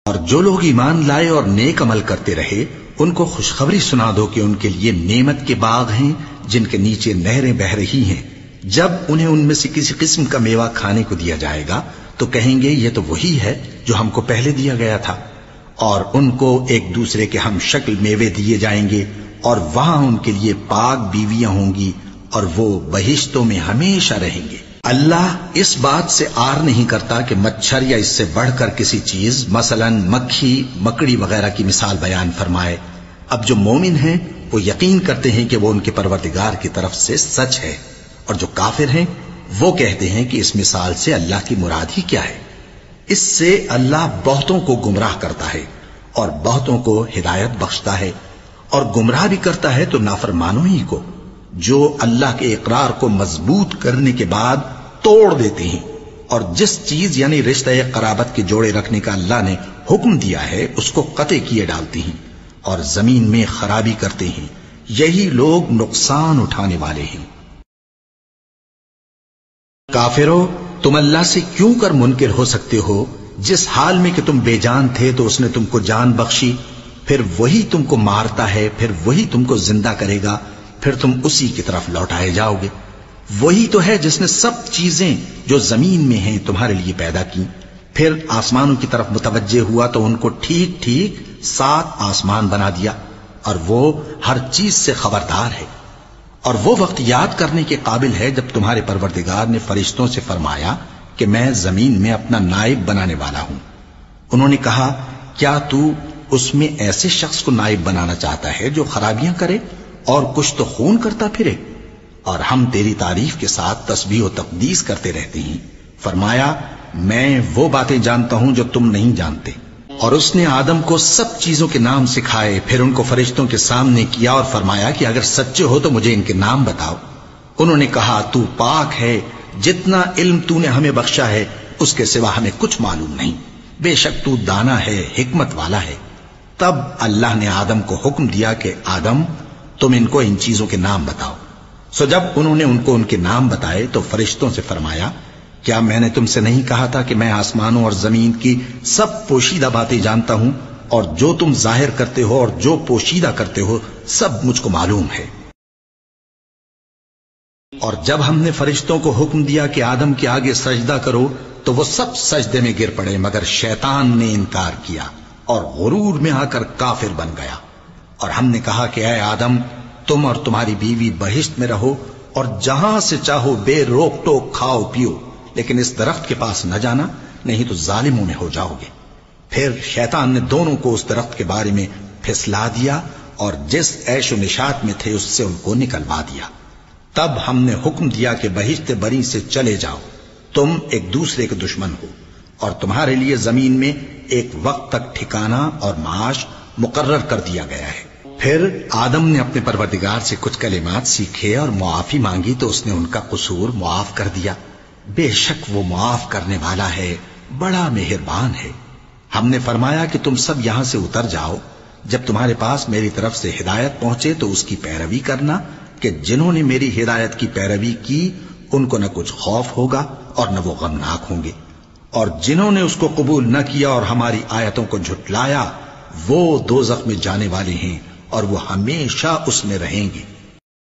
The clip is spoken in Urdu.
اور جو لوگ ایمان لائے اور نیک عمل کرتے رہے ان کو خوشخبری سنا دو کہ ان کے لیے نعمت کے باغ ہیں جن کے نیچے نہریں بہ رہی ہیں. جب انہیں ان میں سے کسی قسم کا میوہ کھانے کو دیا جائے گا تو کہیں گے یہ تو وہی ہے جو ہم کو پہلے دیا گیا تھا. اور ان کو ایک دوسرے کے ہم شکل میوے دیے جائیں گے اور وہاں ان کے لیے پاک بیویاں ہوں گی اور وہ بہشتوں میں ہمیشہ رہیں گے. اللہ اس بات سے آر نہیں کرتا کہ مچھر یا اس سے بڑھ کر کسی چیز مثلا مکھی مکڑی وغیرہ کی مثال بیان فرمائے. اب جو مومن ہیں وہ یقین کرتے ہیں کہ وہ ان کے پروردگار کی طرف سے سچ ہے، اور جو کافر ہیں وہ کہتے ہیں کہ اس مثال سے اللہ کی مراد ہی کیا ہے. اس سے اللہ بہتوں کو گمراہ کرتا ہے اور بہتوں کو ہدایت بخشتا ہے، اور گمراہ بھی کرتا ہے تو نافرمانوں ہی کو جو اللہ کے اقرار کو مضبوط کرنے کے بعد توڑ دیتے ہیں اور جس چیز یعنی رشتہ قرابت کے جوڑے رکھنے کا اللہ نے حکم دیا ہے اس کو قطع کیے ڈالتے ہیں اور زمین میں خرابی کرتے ہیں. یہی لوگ نقصان اٹھانے والے ہیں. کافرو، تم اللہ سے کیوں کر منکر ہو سکتے ہو؟ جس حال میں کہ تم بے جان تھے تو اس نے تم کو جان بخشی، پھر وہی تم کو مارتا ہے، پھر وہی تم کو زندہ کرے گا، پھر تم اسی کی طرف لوٹائے جاؤ گے. وہی تو ہے جس نے سب چیزیں جو زمین میں ہیں تمہارے لیے پیدا کی، پھر آسمانوں کی طرف متوجہ ہوا تو ان کو ٹھیک ٹھیک 7 آسمان بنا دیا، اور وہ ہر چیز سے خبردار ہے. اور وہ وقت یاد کرنے کے قابل ہے جب تمہارے پروردگار نے فرشتوں سے فرمایا کہ میں زمین میں اپنا نائب بنانے والا ہوں. انہوں نے کہا کیا تو اس میں ایسے شخص کو نائب بنانا چاہتا ہے جو خرابیاں کرے اور کچھ تو خون کرتا پھرے؟ اور ہم تیری تعریف کے ساتھ تسبیح و تقدیس کرتے رہتے ہیں. فرمایا میں وہ باتیں جانتا ہوں جو تم نہیں جانتے. اور اس نے آدم کو سب چیزوں کے نام سکھائے، پھر ان کو فرشتوں کے سامنے کیا اور فرمایا کہ اگر سچے ہو تو مجھے ان کے نام بتاؤ. انہوں نے کہا تو پاک ہے، جتنا علم تو نے ہمیں بخشا ہے اس کے سوا ہمیں کچھ معلوم نہیں، بے شک تو دانا ہے، حکمت والا ہے. تب اللہ نے آدم کو حکم دیا کہ آدم تم ان کو ان چیزوں کے نام بتاؤ. سو جب انہوں نے ان کو ان کے نام بتائے تو فرشتوں سے فرمایا کیا میں نے تم سے نہیں کہا تھا کہ میں آسمانوں اور زمین کی سب پوشیدہ باتیں جانتا ہوں، اور جو تم ظاہر کرتے ہو اور جو پوشیدہ کرتے ہو سب مجھ کو معلوم ہے. اور جب ہم نے فرشتوں کو حکم دیا کہ آدم کے آگے سجدہ کرو تو وہ سب سجدے میں گر پڑے مگر شیطان نے انکار کیا اور غرور میں آ کر کافر بن گیا. اور ہم نے کہا کہ اے آدم تم اور تمہاری بیوی بہشت میں رہو اور جہاں سے چاہو بے روک ٹوک کھاؤ پیو، لیکن اس درخت کے پاس نہ جانا نہیں تو ظالموں میں ہو جاؤ گے. پھر شیطان نے دونوں کو اس درخت کے بارے میں پھسلا دیا اور جس عیش و نشاط میں تھے اس سے ان کو نکلوا دیا. تب ہم نے حکم دیا کہ بہشت بری سے چلے جاؤ، تم ایک دوسرے کے دشمن ہو، اور تمہارے لیے زمین میں ایک وقت تک ٹھکانہ اور معاش مقرر کر دیا گیا ہے. پھر آدم نے اپنے پروردگار سے کچھ کلمات سیکھے اور معافی مانگی تو اس نے ان کا قصور معاف کر دیا. بے شک وہ معاف کرنے والا ہے، بڑا مہربان ہے. ہم نے فرمایا کہ تم سب یہاں سے اتر جاؤ، جب تمہارے پاس میری طرف سے ہدایت پہنچے تو اس کی پیروی کرنا کہ جنہوں نے میری ہدایت کی پیروی کی ان کو نہ کچھ خوف ہوگا اور نہ وہ غمناک ہوں گے، اور جنہوں نے اس کو قبول نہ کیا اور ہماری آیتوں کو جھٹلایا وہ دوزخ میں جانے والے ہیں اور وہ ہمیشہ اس میں رہیں گے.